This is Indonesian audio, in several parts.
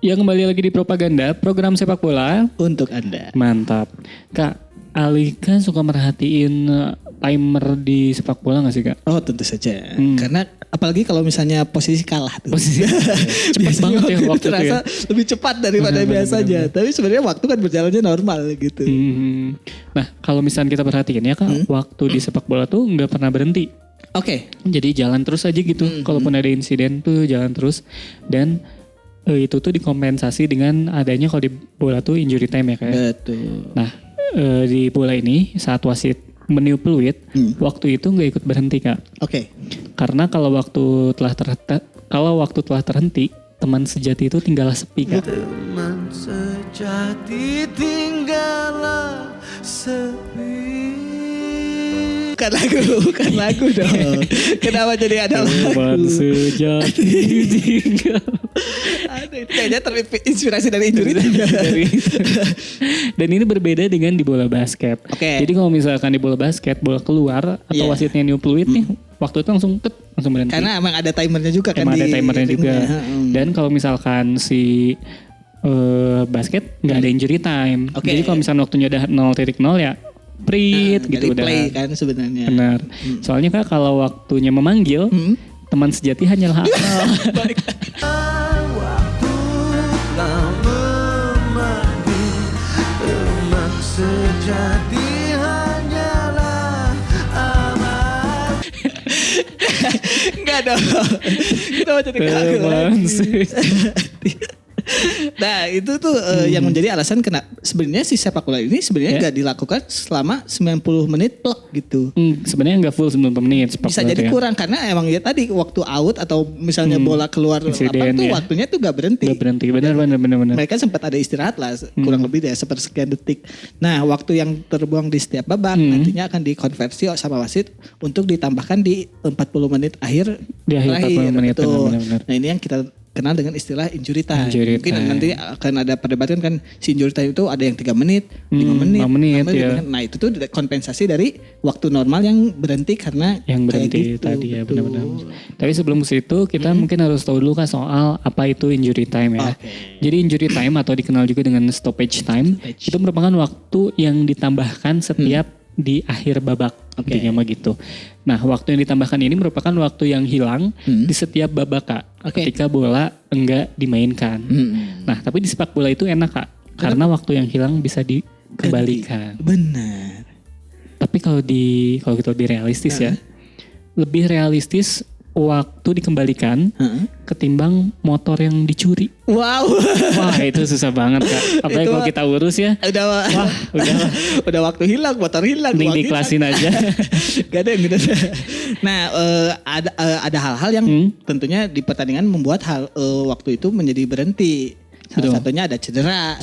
Ya kembali lagi di Propaganda, program sepak bola untuk Anda. Mantap. Kak, Alika suka merhatiin timer di sepak bola gak sih Kak? Oh tentu saja. Karena apalagi kalau misalnya posisi kalah tuh. Posisi cepat banget ya waktu itu terasa ya. lebih cepat daripada biasanya. Tapi sebenarnya waktu kan berjalannya normal gitu. Nah kalau misalnya kita perhatiin ya Kak, waktu di sepak bola tuh gak pernah berhenti. Oke. Jadi jalan terus aja gitu. Kalaupun ada insiden tuh jalan terus. Dan itu tuh dikompensasi dengan adanya kalau di bola tuh injury time ya Kak. Betul. Nah di bola ini saat wasit meniup peluit, waktu itu nggak ikut berhenti Kak. Oke. Karena kalau waktu telah terhenti, teman sejati itu tinggallah sepi Kak. Teman sejati tinggallah sepi. Bukan lagu dong. Kenapa jadi ada Teman lagu? sejati tinggal. Aduh, itu kayaknya terinspirasi dari injury time. Dan ini berbeda dengan di bola basket. Oke. Jadi kalau misalkan di bola basket, bola keluar atau Iya. wasitnya niup peluit nih, waktu itu langsung berhenti. Karena emang ada timernya juga kan. Emang ada di timernya juga. ringnya. Dan kalau misalkan si basket nggak ada injury time. Oke. Jadi kalau misalkan waktunya udah 0.0 ya prit gitu dari udah. play kan sebenarnya. Benar. Soalnya Kak kalau waktunya memanggil, teman sejati hanyalah akal. Baik. Waktu telah memanggil, teman sejati hanyalah aman. Enggak dong. Kita mau jadi lagu Teman lagi. sejati. Nah itu tuh yang menjadi alasan kenapa sebenarnya si sepak bola ini sebenarnya nggak dilakukan selama 90 menit plek gitu. Sebenarnya nggak full 90 menit. sepak Bisa bola jadi tuh ya. kurang karena emang ya tadi waktu out atau misalnya bola keluar Insiden lapangan tuh ya. waktunya tuh gak berhenti. Nggak berhenti. Benar. Mereka sempat ada istirahat lah kurang lebih deh sepersekian detik. Nah waktu yang terbuang di setiap babak nantinya akan dikonversi sama wasit untuk ditambahkan di 40 menit akhir. Di akhir 40 menit, betul. benar. Nah ini yang kita kenal dengan istilah injury time. Injury Mungkin time. nanti akan ada perdebatan kan si injury time itu ada yang 3 menit, 5 menit, 5 menit, 6 ya. Nah itu tuh kompensasi dari waktu normal yang berhenti karena Yang kayak berhenti gitu, tadi ya betul. benar-benar. Tapi sebelum ke situ kita mungkin harus tahu dulu kan soal apa itu injury time ya. Oke. Jadi injury time atau dikenal juga dengan stoppage time itu merupakan waktu yang ditambahkan setiap di akhir babak. Oke. Intinya mah gitu. Nah waktu yang ditambahkan ini merupakan waktu yang hilang di setiap babak Kak. Oke. Ketika bola enggak dimainkan. Nah tapi di sepak bola itu enak Kak. Karena waktu yang hilang bisa dikembalikan. Benar. Tapi kalau kita lebih realistis ya, lebih realistis waktu dikembalikan ketimbang motor yang dicuri. Wow. Wah itu susah banget Kak. Apalagi Itu kalau kita urus ya, udah waktu hilang, motor hilang, mending uang hilang. diklasin aja. Gak ada yang gitu. Nah, ada hal-hal yang tentunya di pertandingan membuat waktu itu menjadi berhenti. Salah Betul. satunya ada cedera,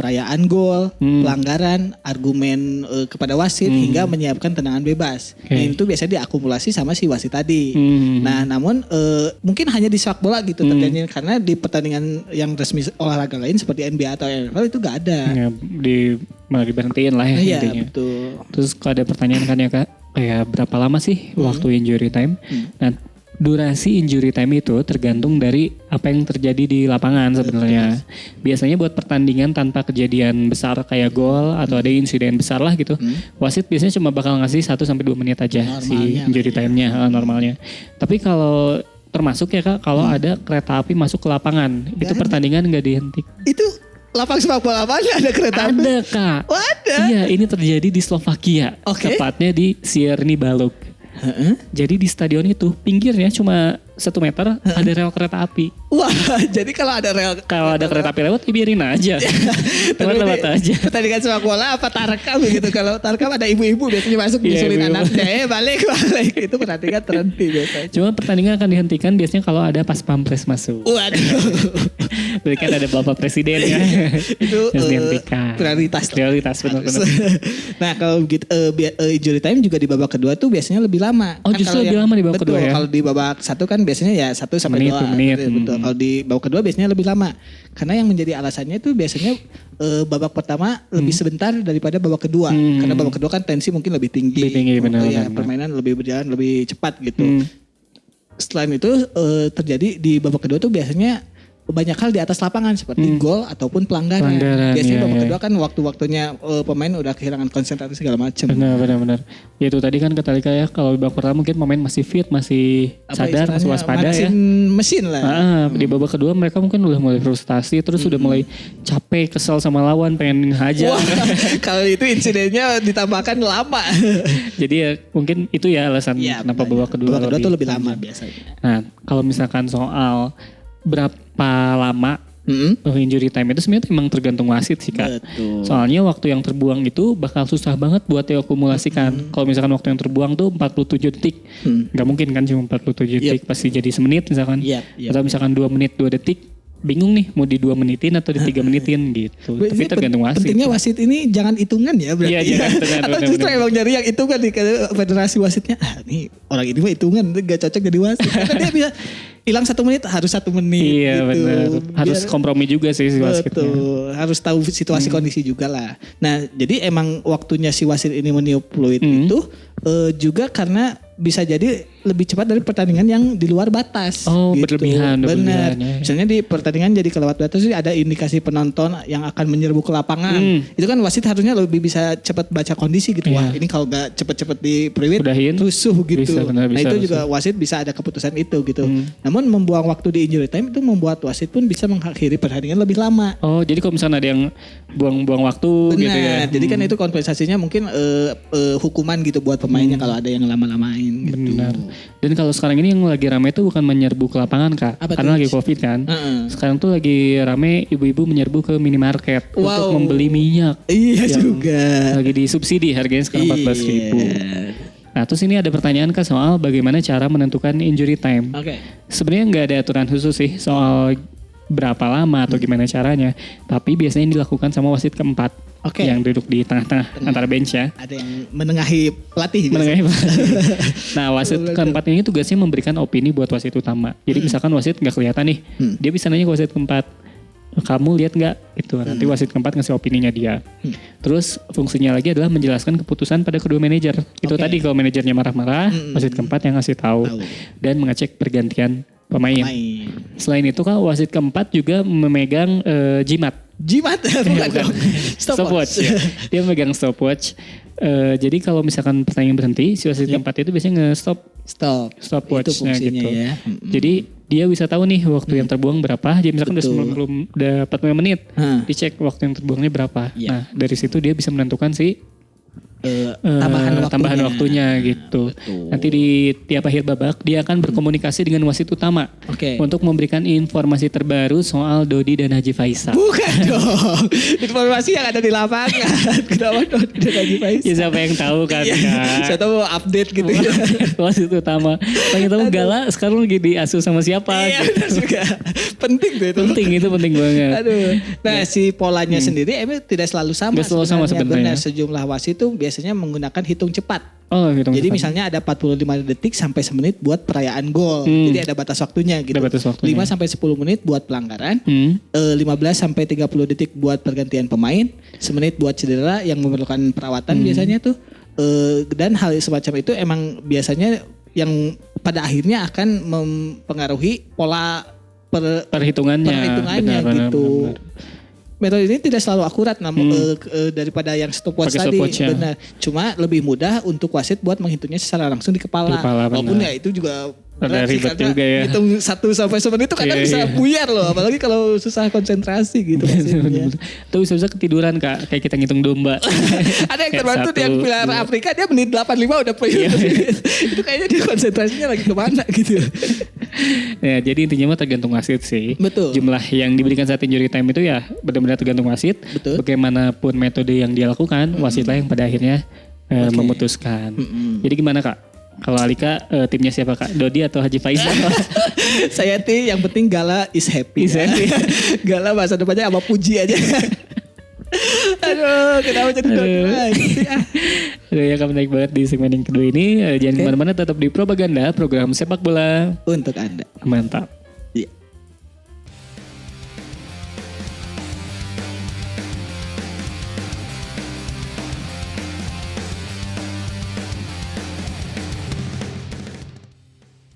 perayaan gol, pelanggaran, argumen kepada wasit hingga menyiapkan tendangan bebas. Oke. Nah, itu biasanya diakumulasi sama si wasit tadi. Nah, namun mungkin hanya di sepak bola gitu terjadinya karena di pertandingan yang resmi olahraga lain seperti NBA atau NFL itu gak ada. Ya, malah diberhentiin lah ya Iya, intinya. betul. Terus kalau ada pertanyaan kan ya Kak, kayak berapa lama sih waktu injury time? Nah durasi injury time itu tergantung dari apa yang terjadi di lapangan sebenarnya. Biasanya buat pertandingan tanpa kejadian besar kayak gol atau ada insiden besar lah gitu. Wasit biasanya cuma bakal ngasih 1-2 menit aja si Normalnya injury time-nya normalnya. Tapi kalau termasuk ya Kak, kalau ada kereta api masuk ke lapangan, itu pertandingan nggak dihentikan. Itu lapang sepak bola apa ada kereta api? Ada Kak. Oh, ada. Iya, ini terjadi di Slovakia. Oke. Tepatnya di Sierni Balog. Jadi di stadion itu pinggirnya cuma 1 meter ada rel kereta api. Wah, jadi kalau ada rel, Kalau ada kereta api lewat, ya biarin aja. Lewat aja. pertandingan sepak bola apa tarkam gitu. Kalau tarkam ada ibu-ibu biasanya masuk Iya, nyusulin ibu-ibu. anaknya. Balik. Itu pertandingan terhenti biasanya. Cuma pertandingan akan dihentikan biasanya kalau ada pas pampres masuk. Waduh. Berarti kan ada bapak presiden ya. Itu Terus dihentikan. prioritas. Prioritas benar-benar. Nah kalau gitu injury time juga di babak kedua tuh biasanya lebih lama. Oh, justru kalau lebih lama di babak betul, kedua ya? Kalau di babak satu kan biasanya ya 1 sampai 2 Menit. Betul. Kalau di babak kedua biasanya lebih lama. Karena yang menjadi alasannya itu biasanya babak pertama lebih sebentar daripada babak kedua. Karena babak kedua kan tensi mungkin lebih tinggi. Lebih tinggi, benar, Ya, benar. permainan lebih berjalan lebih cepat gitu. Selain itu terjadi di babak kedua tuh biasanya banyak hal di atas lapangan seperti gol ataupun pelanggaran. Biasanya babak kedua kan waktu-waktunya pemain udah kehilangan konsentrasi segala macam. Benar. Ya itu tadi kan kata Lika ya, kalau babak pertama mungkin pemain masih fit, masih sadar, masih waspada ya. Mesin lah. Di babak kedua mereka mungkin udah mulai frustasi, terus udah mulai capek, kesel sama lawan, pengen hajar. Kalau itu insidennya ditambahkan lama. Jadi ya mungkin itu ya alasan kenapa babak kedua tuh lebih lama biasanya. Nah kalau misalkan soal berapa lama injury time itu sebenarnya emang tergantung wasit sih Kak. Betul. Soalnya waktu yang terbuang itu bakal susah banget buat diakumulasikan. Kalau misalkan waktu yang terbuang tuh 47 detik. Gak mungkin kan cuma 47 detik pasti jadi semenit misalkan. Atau misalkan 2 menit 2 detik. Bingung nih mau di 2 menitin atau di 3 menitin gitu. Tapi tergantung wasit. Pentingnya wasit ini jangan hitungan ya berarti. Iya, jangan hitungan. Atau justru emang nyari yang hitungan di federasi wasitnya. Nih orang ini mah hitungan, gak cocok jadi wasit. Karena dia bisa hilang 1 menit harus 1 menit. Iya gitu. benar. Harus kompromi juga sih si wasitnya. Betul. Harus tahu situasi kondisi juga lah. Nah jadi emang waktunya si wasit ini meniup fluid itu juga karena bisa jadi lebih cepat dari pertandingan yang di luar batas. Gitu. Berlebihan. Benar. Misalnya di pertandingan jadi kelewat batas itu ada indikasi penonton yang akan menyerbu ke lapangan. Itu kan wasit harusnya lebih bisa cepat baca kondisi gitu. Wah ini kalau gak cepet-cepet di pre-win rusuh gitu. Bisa, benar, nah itu juga wasit bisa ada keputusan itu gitu. Namun membuang waktu di injury time itu membuat wasit pun bisa mengakhiri pertandingan lebih lama. Jadi kalau misalnya ada yang buang-buang waktu gitu ya. Jadi kan itu kompensasinya mungkin hukuman gitu buat pemainnya kalau ada yang lama-lamain gitu. Benar. Dan kalau sekarang ini yang lagi rame itu bukan menyerbu ke lapangan Kak. Karena lagi Covid kan. Sekarang tuh lagi rame ibu-ibu menyerbu ke minimarket untuk membeli minyak. Iya juga. Lagi disubsidi harganya sekarang 14.000. Nah terus ini ada pertanyaan Kak soal bagaimana cara menentukan injury time. Sebenarnya nggak ada aturan khusus sih soal berapa lama atau gimana caranya. Tapi biasanya dilakukan sama wasit keempat. Yang duduk di tengah-tengah antara bench ya. Ada yang menengahi pelatih. Nah wasit keempat ini tugasnya memberikan opini buat wasit utama. Jadi misalkan wasit nggak kelihatan nih, dia bisa nanya ke wasit keempat, kamu lihat nggak? Itu nanti wasit keempat ngasih opininya dia. Terus fungsinya lagi adalah menjelaskan keputusan pada kedua manajer. Itu tadi kalau manajernya marah-marah, wasit keempat yang ngasih tahu dan mengecek pergantian pemain. Selain itu kan wasit keempat juga memegang jimat bukan dong. Stopwatch. Dia megang stopwatch. Jadi kalau misalkan pertandingan berhenti, si wasit keempat itu biasanya stopwatch-nya gitu. Ya. Jadi dia bisa tahu nih waktu yang terbuang berapa. Jadi misalkan udah 45 menit, dicek waktu yang terbuangnya berapa. Nah dari situ dia bisa menentukan si tambahan waktunya gitu. Nanti di tiap akhir babak dia akan berkomunikasi dengan wasit utama untuk memberikan informasi terbaru soal Dodi dan Haji Faisal. Bukan dong, informasi yang ada di lapangan. Kenapa Dodi dan Haji Faisal? Ya siapa yang tahu kan? Saya tahu update gitu. Wasit utama. Pengen tahu Gala sekarang lagi diasuh sama siapa? Iya gitu. Juga penting tuh itu. Penting banget. Nah si polanya sendiri emang tidak selalu sama. Tidak selalu sama sebenarnya. Benar, sejumlah wasit itu biasanya menggunakan hitung cepat. Jadi misalnya ada 45 detik sampai semenit buat perayaan gol. Jadi ada batas waktunya gitu. 5 sampai 10 menit buat pelanggaran, 15 sampai 30 detik buat pergantian pemain, semenit buat cedera yang memerlukan perawatan biasanya tuh. Dan hal semacam itu emang biasanya yang pada akhirnya akan mempengaruhi pola perhitungannya gitu. Benar. Metode ini tidak selalu akurat daripada yang stopwatch tadi. Benar. Cuma lebih mudah untuk wasit buat menghitungnya secara langsung di kepala. Walaupun ya itu juga berat sih, ribet juga ya. Hitung 1 sampai 10 itu kadang bisa buyar loh. Apalagi kalau susah konsentrasi gitu. Tuh bisa ketiduran Kak. Kayak kita ngitung domba. Ada yang terbantu yang pilar Afrika dia menit 85 udah puyar. Itu kayaknya dia konsentrasinya lagi kemana gitu. Ya, jadi intinya mah tergantung wasit sih. Betul. Jumlah yang diberikan saat injury time itu ya benar-benar tergantung wasit. Betul. Bagaimanapun metode yang dia lakukan, wasitlah yang pada akhirnya memutuskan. Jadi gimana Kak? Kalau Alika timnya siapa Kak? Dodi atau Haji Faisal? Saya yang penting Gala is happy. Gala masa depannya sama Puji aja. Aduh, kenapa jadi Dodi lagi? Ya kamu naik banget di segmen yang kedua ini. Jangan kemana-mana, tetap di Propaganda, program sepak bola untuk Anda. Mantap.